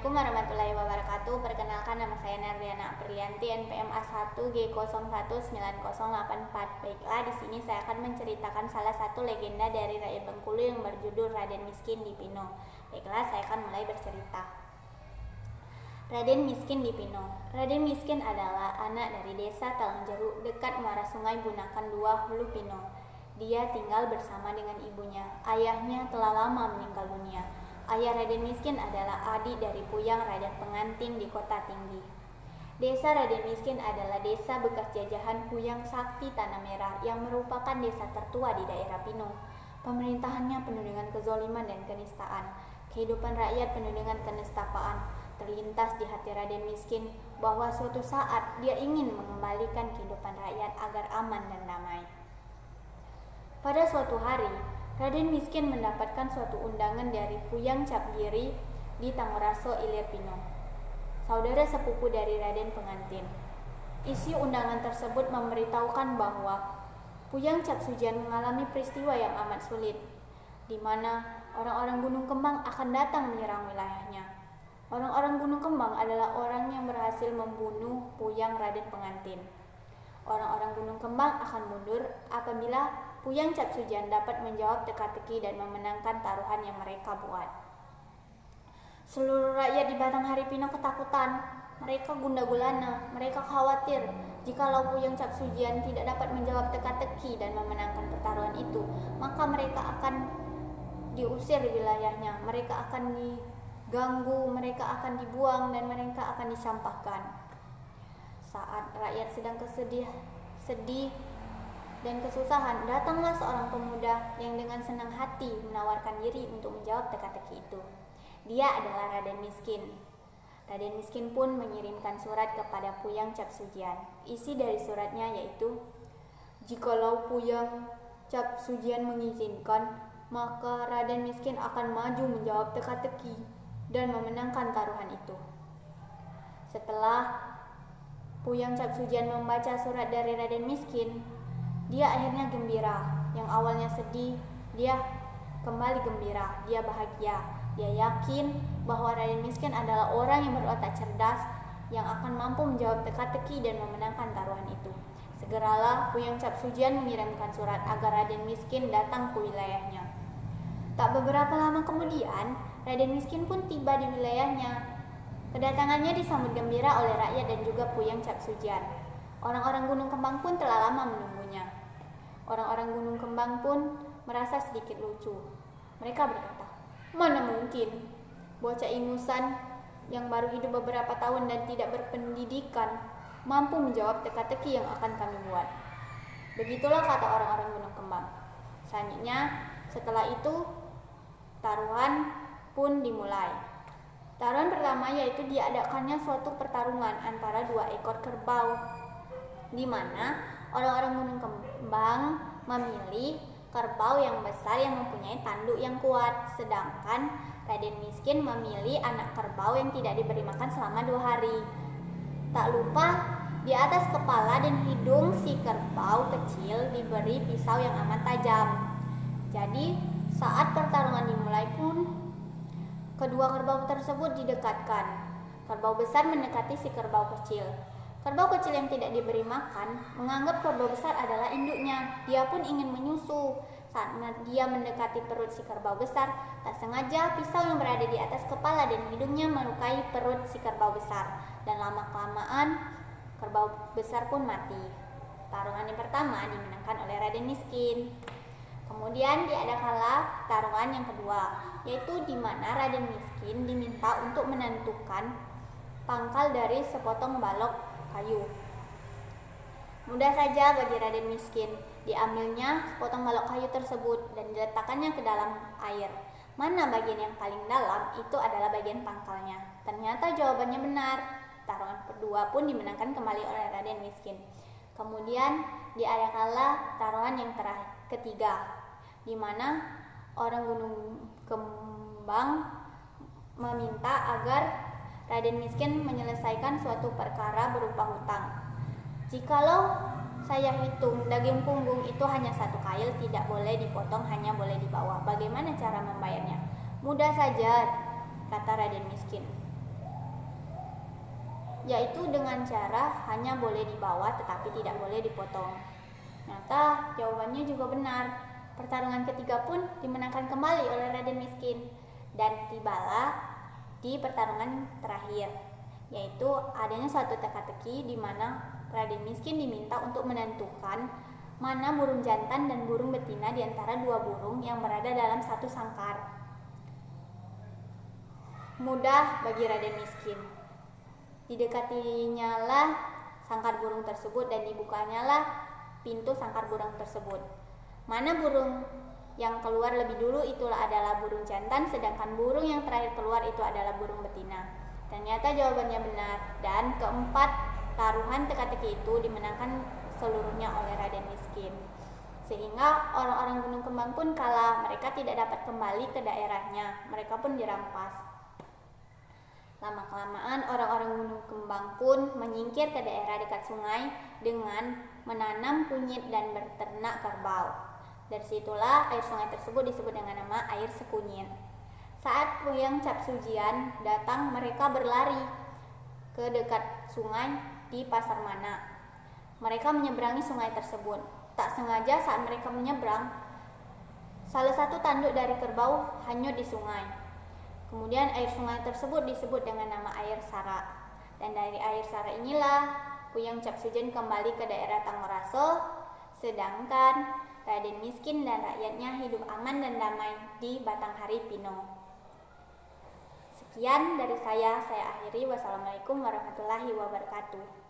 Assalamualaikum warahmatullahi wabarakatuh. Perkenalkan, nama saya Nardiana Aprilianti, NPM A1G019084. Baiklah, di sini saya akan menceritakan salah satu legenda dari rakyat Bengkulu yang berjudul Raden Miskin di Pino. Baiklah, saya akan mulai bercerita. Raden Miskin di Pino. Raden Miskin adalah anak dari desa Talangjeruk dekat muara sungai Bunakan 2 Hulu Pino. Dia tinggal bersama dengan ibunya. Ayahnya telah lama meninggal dunia. Ayah Raden Miskin adalah adik dari Puyang Raden Pengantin di Kota Tinggi. Desa Raden Miskin adalah desa bekas jajahan Puyang Sakti Tanah Merah yang merupakan desa tertua di daerah Pino. Pemerintahannya penuh dengan kezoliman dan kenistaan. Kehidupan rakyat penuh dengan kenestapaan. Terlintas di hati Raden Miskin bahwa suatu saat dia ingin mengembalikan kehidupan rakyat agar aman dan damai. Pada suatu hari, Raden Miskin mendapatkan suatu undangan dari Puyang Capgiri di Tangoraso Ilir Pino, saudara sepupu dari Raden Pengantin. Isi undangan tersebut memberitahukan bahwa Puyang Capsujan mengalami peristiwa yang amat sulit, di mana orang-orang Gunung Kembang akan datang menyerang wilayahnya. Orang-orang Gunung Kembang adalah orang yang berhasil membunuh Puyang Raden Pengantin. Orang-orang Gunung Kembang akan mundur apabila Puyang Capsujan dapat menjawab teka-teki dan memenangkan taruhan yang mereka buat. Seluruh rakyat di Batanghari Pino ketakutan. Mereka gundah gulana. Mereka khawatir jikalau Puyang Capsujan tidak dapat menjawab teka-teki dan memenangkan pertaruhan itu, maka mereka akan diusir wilayahnya. Mereka akan diganggu, mereka akan dibuang, dan mereka akan disampahkan. Saat rakyat sedang sedih dan kesusahan, datanglah seorang pemuda yang dengan senang hati menawarkan diri untuk menjawab teka-teki itu. Dia adalah Raden Miskin. Raden Miskin pun mengirimkan surat kepada Puyang Capsujan. Isi dari suratnya yaitu, jikalau Puyang Capsujan mengizinkan, maka Raden Miskin akan maju menjawab teka-teki dan memenangkan taruhan itu. Setelah Puyang Capsujan membaca surat dari Raden Miskin, dia akhirnya gembira. Yang awalnya sedih, dia kembali gembira. Dia bahagia. Dia yakin bahwa Raden Miskin adalah orang yang berotak cerdas, yang akan mampu menjawab teka-teki dan memenangkan taruhan itu. Segeralah Puyang Capsujan mengirimkan surat agar Raden Miskin datang ke wilayahnya. Tak beberapa lama kemudian, Raden Miskin pun tiba di wilayahnya. Kedatangannya disambut gembira oleh rakyat dan juga Puyang Capsujan. Orang-orang Gunung Kembang pun telah lama menunggunya. Orang-orang Gunung Kembang pun merasa sedikit lucu. Mereka berkata, mana mungkin bocah ingusan yang baru hidup beberapa tahun dan tidak berpendidikan mampu menjawab teka-teki yang akan kami buat. Begitulah kata orang-orang Gunung Kembang. Selanjutnya, setelah itu taruhan pun dimulai. Taruhan pertama yaitu diadakannya suatu pertarungan antara 2 ekor kerbau, di mana orang-orang Gunung Kembang memilih kerbau yang besar yang mempunyai tanduk yang kuat, sedangkan Raden Miskin memilih anak kerbau yang tidak diberi makan selama 2 hari. Tak lupa, di atas kepala dan hidung si kerbau kecil diberi pisau yang amat tajam. Jadi, saat pertarungan dimulai pun, kedua kerbau tersebut didekatkan. Kerbau besar mendekati si kerbau kecil. Kerbau kecil yang tidak diberi makan menganggap kerbau besar adalah induknya. Dia pun ingin menyusu. Saat dia mendekati perut si kerbau besar, tak sengaja pisau yang berada di atas kepala dan hidungnya melukai perut si kerbau besar. Dan lama-kelamaan kerbau besar pun mati. Taruhan yang pertama dimenangkan oleh Raden Miskin. Kemudian diadakanlah taruhan yang kedua, yaitu di mana Raden Miskin diminta untuk menentukan pangkal dari sepotong balok kayu. Mudah saja bagi Raden Miskin. Diambilnya sepotong balok kayu tersebut dan diletakkannya ke dalam air. Mana bagian yang paling dalam, itu adalah bagian pangkalnya. Ternyata jawabannya benar. Taruhan kedua pun dimenangkan kembali oleh Raden Miskin. Kemudian diadakanlah taruhan yang ketiga, di mana orang Gunung Kembang meminta agar Raden Miskin menyelesaikan suatu perkara berupa hutang. Jikalau saya hitung daging punggung itu hanya 1 kail, tidak boleh dipotong, hanya boleh dibawa. Bagaimana cara membayarnya? Mudah saja, kata Raden Miskin. yaitu dengan cara hanya boleh dibawa tetapi tidak boleh dipotong. Ternyata jawabannya juga benar. Pertarungan ketiga pun dimenangkan kembali oleh Raden Miskin, dan tibalah di pertarungan terakhir, yaitu adanya suatu teka-teki di mana Raden Miskin diminta untuk menentukan mana burung jantan dan burung betina di antara dua burung yang berada dalam satu sangkar. Mudah bagi Raden Miskin. Didekatinya lah sangkar burung tersebut dan dibukanya lah pintu sangkar burung tersebut. Mana burung yang keluar lebih dulu itulah adalah burung jantan, sedangkan burung yang terakhir keluar itu adalah burung betina. Ternyata jawabannya benar, dan keempat taruhan teka-teki itu dimenangkan seluruhnya oleh Raden Miskin. Sehingga orang-orang Gunung Kembang pun kalah, mereka tidak dapat kembali ke daerahnya, mereka pun dirampas. Lama-kelamaan orang-orang Gunung Kembang pun menyingkir ke daerah dekat sungai dengan menanam kunyit dan berternak kerbau. Dari situlah air sungai tersebut disebut dengan nama air sekunyit. Saat Puyang Capsujian datang, mereka berlari ke dekat sungai di Pasar Mana. Mereka menyeberangi sungai tersebut. Tak sengaja saat mereka menyeberang, salah satu tanduk dari kerbau hanyut di sungai. Kemudian air sungai tersebut disebut dengan nama air Sara. Dan dari air Sara inilah Puyang Capsujian kembali ke daerah Tangoraso, sedangkan Raden Miskin dan rakyatnya hidup aman dan damai di Batanghari Pino. Sekian dari saya akhiri. Wassalamualaikum warahmatullahi wabarakatuh.